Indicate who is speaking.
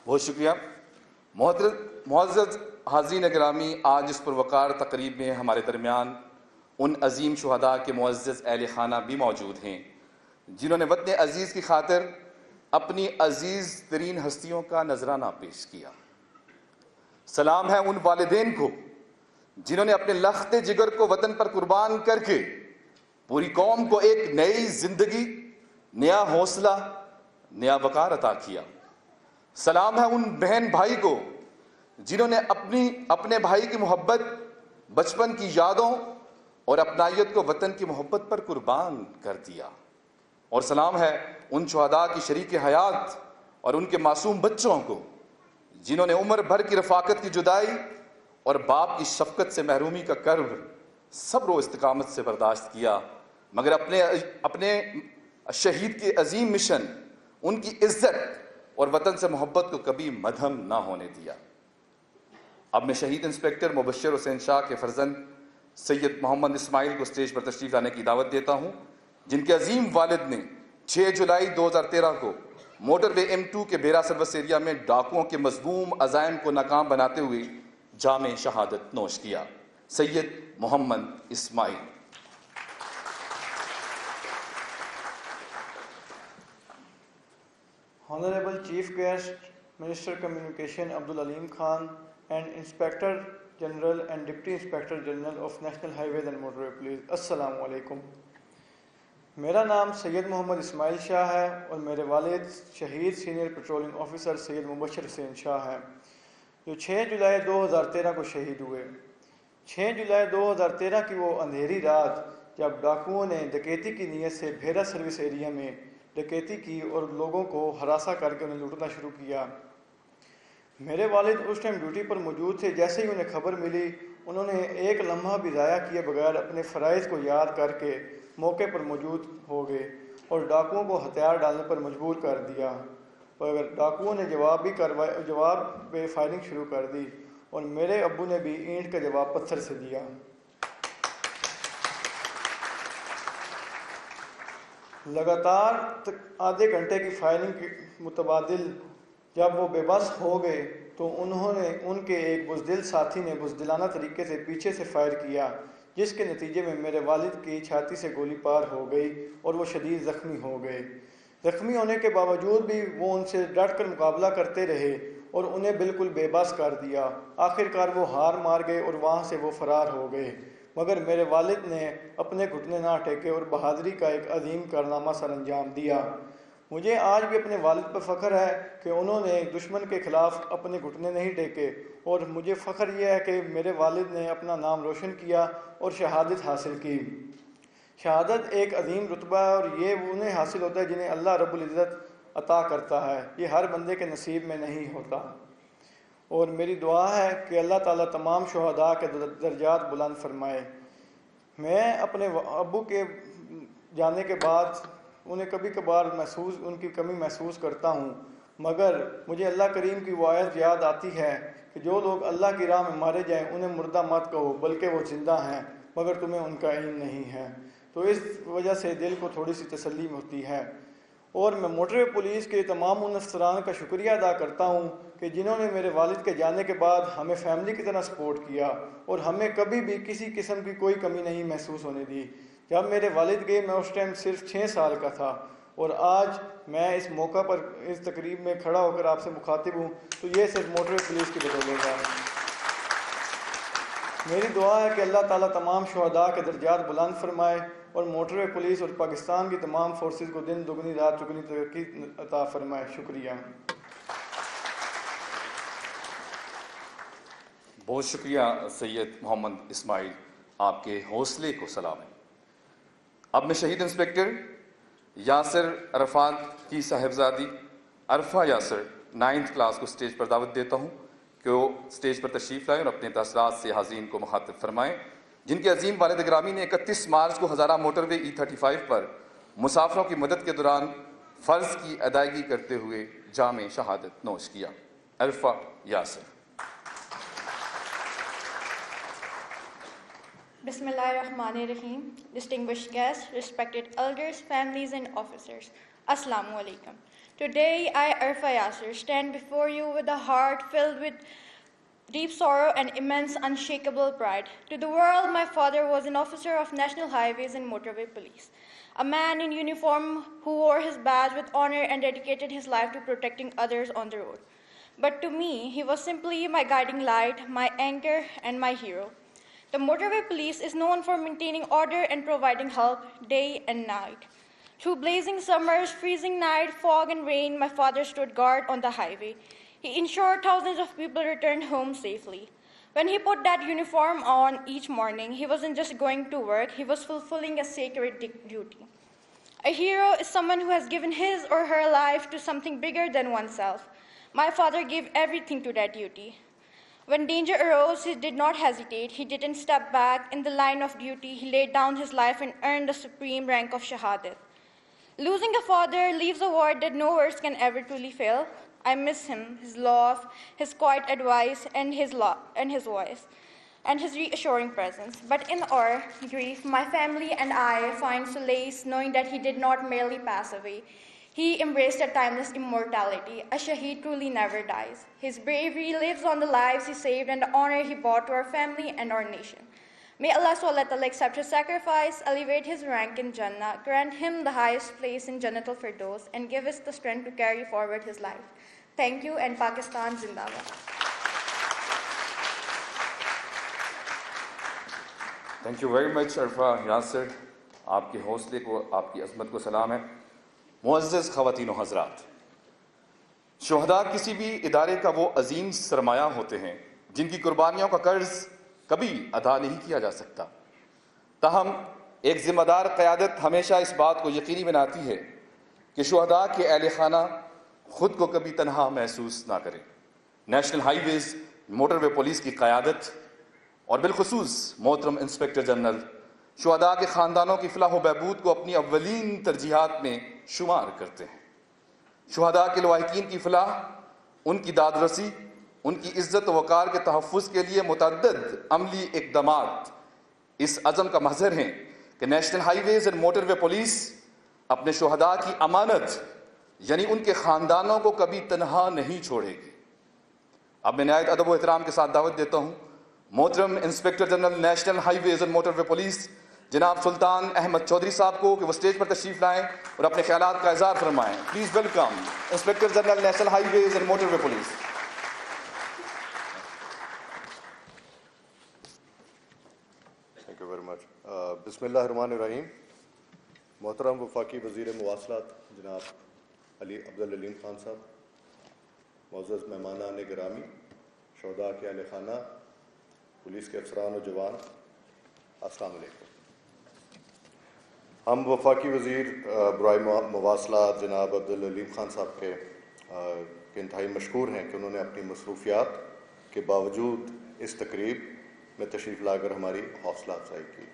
Speaker 1: بہت شکریہ معزز حاضرین گرامی، آج اس پروقار تقریب میں ہمارے درمیان ان عظیم شہداء کے معزز اہل خانہ بھی موجود ہیں جنہوں نے وطن عزیز کی خاطر اپنی عزیز ترین ہستیوں کا نذرانہ پیش کیا۔ سلام ہے ان والدین کو جنہوں نے اپنے لخت جگر کو وطن پر قربان کر کے پوری قوم کو ایک نئی زندگی، نیا حوصلہ، نیا وقار عطا کیا۔ سلام ہے ان بہن بھائی کو جنہوں نے اپنے بھائی کی محبت، بچپن کی یادوں اور اپنائیت کو وطن کی محبت پر قربان کر دیا۔ اور سلام ہے ان شہداء کی شریک حیات اور ان کے معصوم بچوں کو جنہوں نے عمر بھر کی رفاقت کی جدائی اور باپ کی شفقت سے محرومی کا کرب صبر و استقامت سے برداشت کیا، مگر اپنے شہید کے عظیم مشن، ان کی عزت اور وطن سے محبت کو کبھی مدھم نہ ہونے دیا۔ اب میں شہید انسپکٹر مبشر حسین شاہ کے فرزند سید محمد اسماعیل کو اسٹیج پر تشریف لانے کی دعوت دیتا ہوں، جن کے عظیم والد نے 6 جولائی 2013 کو موٹر وے M2 کے بیرا سروس ایریا میں ڈاکوؤں کے مذموم عزائم کو ناکام بناتے ہوئے جام شہادت نوش کیا۔ سید محمد اسماعیل۔
Speaker 2: Honorable Chief Guest, Minister Communication Abdul Aleem Khan and Inspector General and Deputy Inspector General of National Highways and Motorway Police, Assalamu alaikum. میرا نام سید محمد اسماعیل شاہ ہے اور میرے والد شہید سینئر پیٹرولنگ آفیسر سید مبشر حسین شاہ ہیں، جو 6 جولائی 2013 کو شہید ہوئے۔ 6 جولائی 2013 کی وہ اندھیری رات جب ڈاکوؤں نے ڈکیتی کی نیت سے بھیرا سروس ایریا میں ڈکیتی کی اور لوگوں کو ہراساں کر کے انہیں لوٹنا شروع کیا۔ میرے والد اس ٹائم ڈیوٹی پر موجود تھے۔ جیسے ہی انہیں خبر ملی، انہوں نے ایک لمحہ بھی ضائع کیے بغیر اپنے فرائض کو یاد کر کے موقع پر موجود ہو گئے اور ڈاکوؤں کو ہتھیار ڈالنے پر مجبور کر دیا، اور اگر ڈاکوؤں نے جواب پہ فائرنگ شروع کر دی اور میرے ابو نے بھی اینٹ کا جواب پتھر سے دیا۔ لگاتار آدھے گھنٹے کی فائرنگ کے متبادل جب وہ بے بس ہو گئے تو ان کے ایک بزدل ساتھی نے بزدلانہ طریقے سے پیچھے سے فائر کیا، جس کے نتیجے میں میرے والد کی چھاتی سے گولی پار ہو گئی اور وہ شدید زخمی ہو گئے۔ زخمی ہونے کے باوجود بھی وہ ان سے ڈٹ کر مقابلہ کرتے رہے اور انہیں بالکل بے بس کر دیا۔ آخرکار وہ ہار مار گئے اور وہاں سے وہ فرار ہو گئے، مگر میرے والد نے اپنے گھٹنے نہ ٹیکے اور بہادری کا ایک عظیم کارنامہ سر انجام دیا۔ مجھے آج بھی اپنے والد پر فخر ہے کہ انہوں نے دشمن کے خلاف اپنے گھٹنے نہیں ٹیکے، اور مجھے فخر یہ ہے کہ میرے والد نے اپنا نام روشن کیا اور شہادت حاصل کی۔ شہادت ایک عظیم رتبہ ہے اور یہ انہیں حاصل ہوتا ہے جنہیں اللہ رب العزت عطا کرتا ہے، یہ ہر بندے کے نصیب میں نہیں ہوتا۔ اور میری دعا ہے کہ اللہ تعالیٰ تمام شہداء کے درجات بلند فرمائے۔ میں اپنے ابو کے جانے کے بعد انہیں کبھی کبھار ان کی کمی محسوس کرتا ہوں، مگر مجھے اللہ کریم کی وہ آیت یاد آتی ہے کہ جو لوگ اللہ کی راہ میں مارے جائیں انہیں مردہ مت کہو، بلکہ وہ زندہ ہیں، مگر تمہیں ان کا علم نہیں ہے۔ تو اس وجہ سے دل کو تھوڑی سی تسلی ہوتی ہے۔ اور میں موٹروے پولیس کے تمام ان افسران کا شکریہ ادا کرتا ہوں کہ جنہوں نے میرے والد کے جانے کے بعد ہمیں فیملی کی طرح سپورٹ کیا اور ہمیں کبھی بھی کسی قسم کی کوئی کمی نہیں محسوس ہونے دی۔ جب میرے والد گئے میں اس ٹائم صرف 6 سال کا تھا، اور آج میں اس موقع پر اس تقریب میں کھڑا ہو کر آپ سے مخاطب ہوں تو یہ صرف موٹروے پولیس کی بدولت ہے۔ میری دعا ہے کہ اللہ تعالیٰ تمام شہداء کے درجات بلند فرمائے اور موٹروے پولیس اور پاکستان کی تمام فورسز کو دن دگنی رات چگنی ترقی عطا فرمائے۔ شکریہ۔
Speaker 1: بہت شکریہ سید محمد اسماعیل، آپ کے حوصلے کو سلام ہے۔ اب میں شہید انسپکٹر یاسر عرفات کی صاحبزادی عرفہ یاسر 9th کلاس کو اسٹیج پر دعوت دیتا ہوں کہ وہ اسٹیج پر تشریف لائیں اور اپنے تاثرات سے حاضرین کو مخاطب فرمائیں، جن کے عظیم والد گرامی نے 31 مارچ کو ہزارہ موٹر وے E35 پر مسافروں کی مدد کے دوران فرض کی ادائیگی کرتے ہوئے جام شہادت نوش کیا۔ عرفہ Yasir.
Speaker 3: Bismillahirrahmanirrahim. Distinguished guests, respected elders, families and officers, Assalamu alaikum. Today, I, Arfa Yasser, stand before you with a heart filled with deep sorrow and immense unshakable pride. To the world, my father was an officer of National Highways and Motorway Police, a man in uniform who wore his badge with honor and dedicated his life to protecting others on the road. But to me, he was simply my guiding light, my anchor, and my hero. The Motorway Police is known for maintaining order and providing help day and night. Through blazing summers, freezing night, fog and rain, my father stood guard on the highway. He ensured thousands of people returned home safely. When he put that uniform on each morning, he wasn't just going to work, he was fulfilling a sacred duty. A hero is someone who has given his or her life to something bigger than oneself. My father gave everything to that duty. When danger arose, he did not hesitate. He didn't step back. In the line of duty, he laid down his life and earned the supreme rank of Shahadat. Losing a father leaves a void that no words can ever truly fill. I miss him, his love, his quiet advice, and his voice, and his reassuring presence. But in our grief, my family and I find solace knowing that he did not merely pass away. He embraced a timeless immortality. A shaheed truly never dies. His bravery lives on the lives he saved and the honor he brought to our family and our nation. May Allah SWT accept his sacrifice, elevate his rank in Jannah, grant him the highest place in Jannatul Firdaus, and give us the strength to carry forward his life. Thank you, and Pakistan Zindabad.
Speaker 1: Thank you very much, Arfa Yasser. آپ کے حوصلے کو، آپ کی عظمت کو سلام ہے. معزز خواتین و حضرات، شہداء کسی بھی ادارے کا وہ عظیم سرمایہ ہوتے ہیں جن کی قربانیوں کا قرض کبھی ادا نہیں کیا جا سکتا. تاہم ایک ذمہ دار قیادت ہمیشہ اس بات کو یقینی بناتی ہے کہ شہداء کے اہل خانہ خود کو کبھی تنہا محسوس نہ کریں. نیشنل ہائی ویز موٹر وے پولیس کی قیادت اور بالخصوص محترم انسپکٹر جنرل شہداء کے خاندانوں کی فلاح و بہبود کو اپنی اولین ترجیحات میں شمار کرتے ہیں. شہداء کے لواحقین کی فلاح، ان کی داد رسی، ان کی عزت و وقار کے تحفظ کے لیے متعدد عملی اقدامات اس عزم کا مظہر ہیں کہ national highways and motorway police اپنے شہداء کی امانت یعنی ان کے خاندانوں کو کبھی تنہا نہیں چھوڑے گی. اب میں نہایت ادب و احترام کے ساتھ دعوت دیتا ہوں محترم inspector general national highways and motorway police جناب سلطان احمد چودھری صاحب کو کہ وہ اسٹیج پر تشریف لائیں اور اپنے خیالات کا اظہار فرمائیں. Please welcome inspector general national highways and motorway police.
Speaker 4: Thank you very much. بسم اللہ الرحمن الرحیم. محترم وفاقی وزیر مواصلات جناب عبدالعلیم خان صاحب، معزز مہمانان گرامی، شہداء کے اہل خانہ، پولیس کے افسران و جوان، السلام علیکم. ہم وفاقی وزیر برائے مواصلات جناب عبدالعلیم خان صاحب کے انتہائی مشکور ہیں کہ انہوں نے اپنی مصروفیات کے باوجود اس تقریب میں تشریف لا کر ہماری حوصلہ افزائی کی.